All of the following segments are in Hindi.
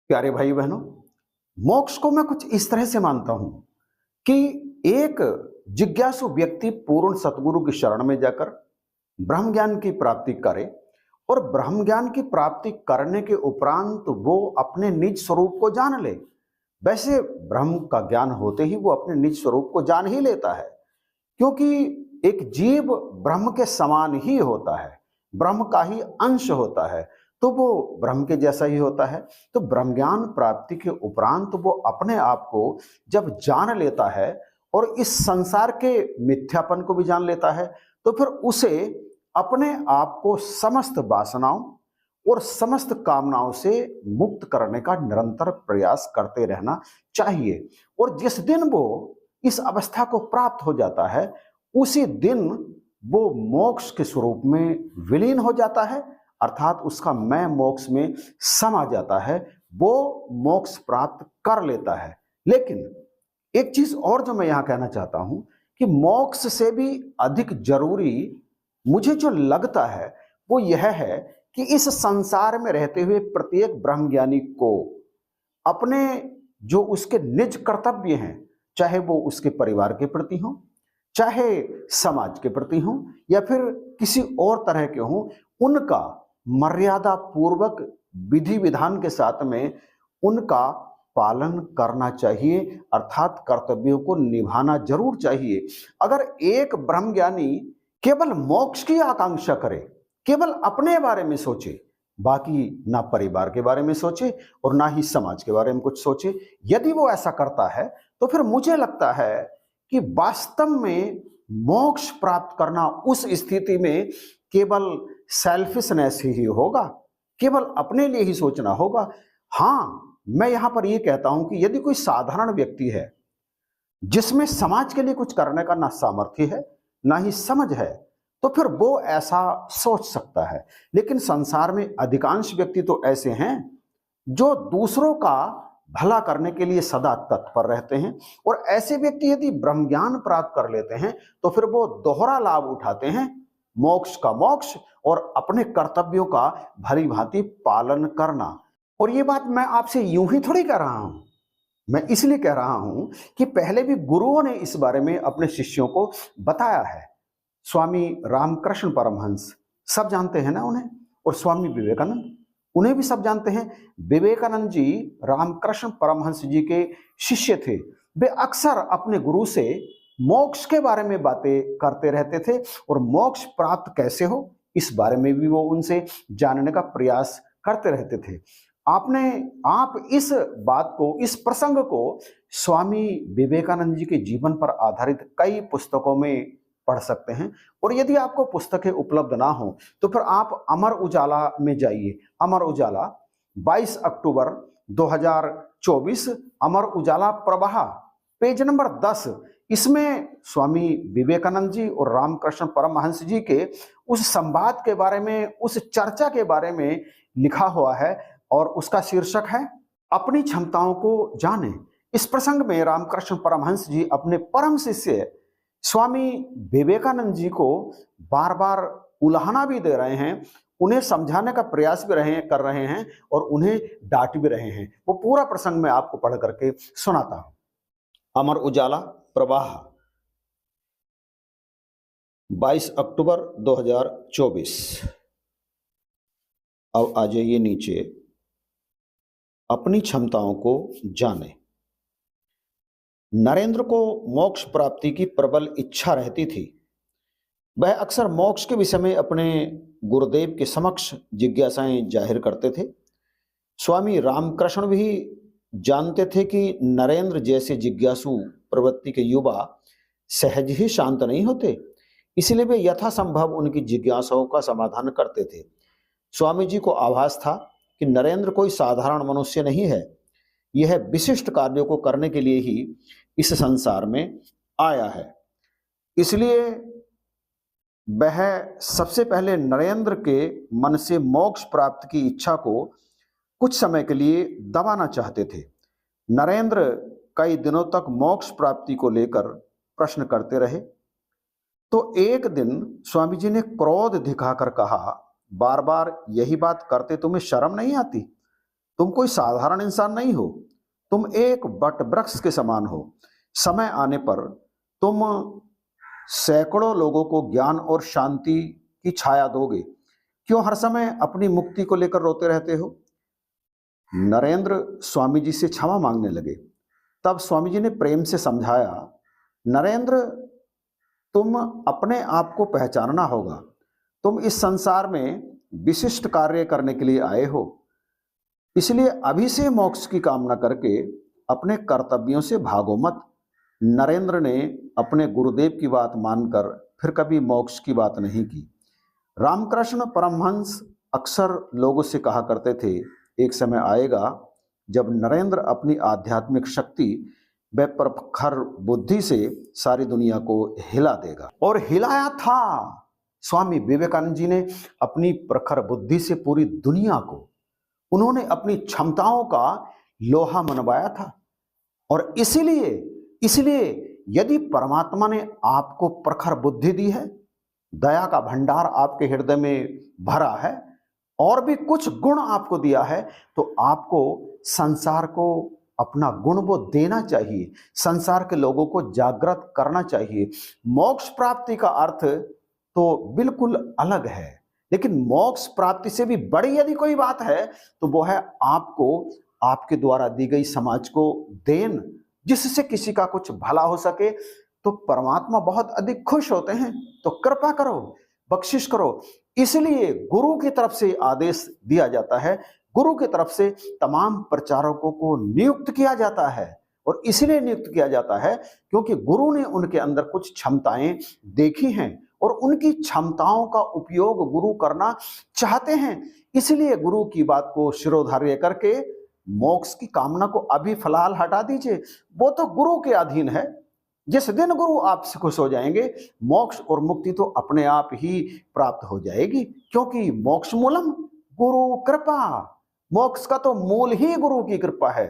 प्यारे भाई बहनों, मोक्ष को मैं कुछ इस तरह से मानता हूं कि एक जिज्ञासु व्यक्ति पूर्ण सतगुरु की शरण में जाकर ब्रह्म ज्ञान की प्राप्ति करे और ब्रह्म ज्ञान की प्राप्ति करने के उपरांत वो अपने निज स्वरूप को जान ले। वैसे ब्रह्म का ज्ञान होते ही वो अपने निज स्वरूप को जान ही लेता है, क्योंकि एक जीव ब्रह्म के समान ही होता है, ब्रह्म का ही अंश होता है, तो वो ब्रह्म के जैसा ही होता है। तो ब्रह्म ज्ञान प्राप्ति के उपरांत वो अपने आप को जब जान लेता है और इस संसार के मिथ्यापन को भी जान लेता है, तो फिर उसे अपने आप को समस्त वासनाओं और समस्त कामनाओं से मुक्त करने का निरंतर प्रयास करते रहना चाहिए। और जिस दिन वो इस अवस्था को प्राप्त हो जाता है, उसी दिन वो मोक्ष के स्वरूप में विलीन हो जाता है, अर्थात उसका मैं मोक्ष में समा जाता है, वो मोक्ष प्राप्त कर लेता है। लेकिन एक चीज और जो मैं यहां कहना चाहता हूं कि मोक्ष से भी अधिक जरूरी मुझे जो लगता है वो यह है कि इस संसार में रहते हुए प्रत्येक ब्रह्मज्ञानी को अपने जो उसके निज कर्तव्य हैं, चाहे वो उसके परिवार के प्रति हो, चाहे समाज के प्रति हो, या फिर किसी और तरह के हो, उनका मर्यादा पूर्वक विधि विधान के साथ में उनका पालन करना चाहिए, अर्थात कर्तव्यों को निभाना जरूर चाहिए। अगर एक ब्रह्मज्ञानी केवल मोक्ष की आकांक्षा करे, केवल अपने बारे में सोचे, बाकी ना परिवार के बारे में सोचे और ना ही समाज के बारे में कुछ सोचे, यदि वो ऐसा करता है तो फिर मुझे लगता है कि वास्तव में मोक्ष प्राप्त करना उस स्थिति में केवल सेल्फिशनेस ही होगा, केवल अपने लिए ही सोचना होगा। हाँ, मैं यहां पर यह कहता हूं कि यदि कोई साधारण व्यक्ति है जिसमें समाज के लिए कुछ करने का ना सामर्थ्य है ना ही समझ है, तो फिर वो ऐसा सोच सकता है। लेकिन संसार में अधिकांश व्यक्ति तो ऐसे हैं जो दूसरों का भला करने के लिए सदा तत्पर रहते हैं, और ऐसे व्यक्ति यदि ब्रह्म ज्ञान प्राप्त कर लेते हैं तो फिर वो दोहरा लाभ उठाते हैं, मोक्ष का मोक्ष और अपने कर्तव्यों का भली भांति पालन करना। और ये बात मैं आपसे यूं ही थोड़ी कह रहा हूं, मैं इसलिए कह रहा हूं कि पहले भी गुरुओं ने इस बारे में अपने शिष्यों को बताया है। स्वामी रामकृष्ण परमहंस, सब जानते हैं ना उन्हें, और स्वामी विवेकानंद, उन्हें भी सब जानते हैं। विवेकानंद जी रामकृष्ण परमहंस जी के शिष्य थे। वे अक्सर अपने गुरु से मोक्ष के बारे में बातें करते रहते थे और मोक्ष प्राप्त कैसे हो इस बारे में भी वो उनसे जानने का प्रयास करते रहते थे। आप इस बात को, इस प्रसंग को स्वामी विवेकानंद जी के जीवन पर आधारित कई पुस्तकों में पढ़ सकते हैं। और यदि आपको पुस्तकें उपलब्ध ना हो तो फिर आप अमर उजाला में जाइए। अमर उजाला 22 अक्टूबर 2024, अमर उजाला प्रवाह, पेज नंबर 10। इसमें स्वामी विवेकानंद जी और रामकृष्ण परमहंस जी के उस संवाद के बारे में, उस चर्चा के बारे में लिखा हुआ है और उसका शीर्षक है अपनी क्षमताओं को जाने। इस प्रसंग में रामकृष्ण परमहंस जी अपने परम शिष्य स्वामी विवेकानंद जी को बार बार उलाहना भी दे रहे हैं, उन्हें समझाने का प्रयास भी कर रहे हैं और उन्हें डांट भी रहे हैं। वो पूरा प्रसंग मैं आपको पढ़ करके सुनाता हूं। अमर उजाला प्रवाह, 22 अक्टूबर 2024। अब आ जाइए नीचे। अपनी क्षमताओं को जाने। नरेंद्र को मोक्ष प्राप्ति की प्रबल इच्छा रहती थी। वह अक्सर मोक्ष के विषय में अपने गुरुदेव के समक्ष जिज्ञासाएं जाहिर करते थे। स्वामी रामकृष्ण भी जानते थे कि नरेंद्र जैसे जिज्ञासु प्रवृत्ति के युवा सहज ही शांत नहीं होते, इसलिए वे यथासंभव उनकी जिज्ञासाओं का समाधान करते थे। स्वामी जी को आभास था कि नरेंद्र कोई साधारण मनुष्य नहीं है, यह विशिष्ट कार्यों को करने के लिए ही इस संसार में आया है। इसलिए वह सबसे पहले नरेंद्र के मन से मोक्ष प्राप्त की इच्छा को कुछ समय के लिए दबाना चाहते थे। नरेंद्र कई दिनों तक मोक्ष प्राप्ति को लेकर प्रश्न करते रहे। तो एक दिन स्वामी जी ने क्रोध दिखाकर कहा, बार बार यही बात करते तुम्हें शर्म नहीं आती? तुम कोई साधारण इंसान नहीं हो, तुम एक वट वृक्ष के समान हो। समय आने पर तुम सैकड़ों लोगों को ज्ञान और शांति की छाया दोगे। क्यों हर समय अपनी मुक्ति को लेकर रोते रहते हो? नरेंद्र स्वामी जी से क्षमा मांगने लगे। तब स्वामी जी ने प्रेम से समझाया, नरेंद्र, तुम अपने आप को पहचानना होगा। तुम इस संसार में विशिष्ट कार्य करने के लिए आए हो, इसलिए अभी से मोक्ष की कामना करके अपने कर्तव्यों से भागो मत। नरेंद्र ने अपने गुरुदेव की बात मानकर फिर कभी मोक्ष की बात नहीं की। रामकृष्ण परमहंस अक्सर लोगों से कहा करते थे, एक समय आएगा जब नरेंद्र अपनी आध्यात्मिक शक्ति व प्रखर बुद्धि से सारी दुनिया को हिला देगा। और हिलाया था। स्वामी विवेकानंद जी ने अपनी प्रखर बुद्धि से पूरी दुनिया को, उन्होंने अपनी क्षमताओं का लोहा मनवाया था। और इसीलिए यदि परमात्मा ने आपको प्रखर बुद्धि दी है, दया का भंडार आपके हृदय में भरा है और भी कुछ गुण आपको दिया है, तो आपको संसार को अपना गुण वो देना चाहिए, संसार के लोगों को जागृत करना चाहिए। मोक्ष प्राप्ति का अर्थ तो बिल्कुल अलग है, लेकिन मोक्ष प्राप्ति से भी बड़ी यदि कोई बात है तो वो है आपको आपके द्वारा दी गई समाज को देन, जिससे किसी का कुछ भला हो सके। तो परमात्मा बहुत अधिक खुश होते हैं। तो कृपा करो, बख्शिश करो। इसलिए गुरु की तरफ से आदेश दिया जाता है, गुरु की तरफ से तमाम प्रचारकों को नियुक्त किया जाता है। और इसलिए नियुक्त किया जाता है क्योंकि गुरु ने उनके अंदर कुछ क्षमताएं देखी हैं और उनकी क्षमताओं का उपयोग गुरु करना चाहते हैं। इसलिए गुरु की बात को शिरोधार्य करके मोक्ष की कामना को अभी फिलहाल हटा दीजिए। वो तो गुरु के अधीन है। जिस दिन गुरु आपसे खुश हो जाएंगे, मोक्ष और मुक्ति तो अपने आप ही प्राप्त हो जाएगी, क्योंकि मोक्ष मूलम गुरु कृपा। मोक्ष का तो मूल ही गुरु की कृपा है।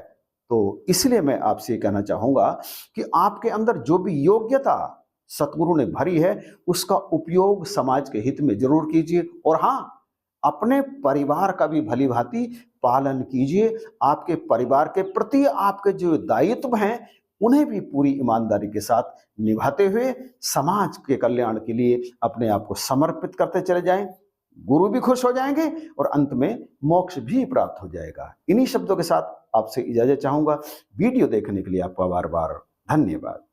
तो इसलिए मैं आपसे कहना चाहूंगा कि आपके अंदर जो भी योग्यता सतगुरु ने भरी है, उसका उपयोग समाज के हित में जरूर कीजिए। और हाँ, अपने परिवार का भी भली भांति पालन कीजिए। आपके परिवार के प्रति आपके जो दायित्व हैं, उन्हें भी पूरी ईमानदारी के साथ निभाते हुए समाज के कल्याण के लिए अपने आप को समर्पित करते चले जाएं। गुरु भी खुश हो जाएंगे और अंत में मोक्ष भी प्राप्त हो जाएगा। इन्हीं शब्दों के साथ आपसे इजाजत चाहूंगा। वीडियो देखने के लिए आपका बार बार धन्यवाद।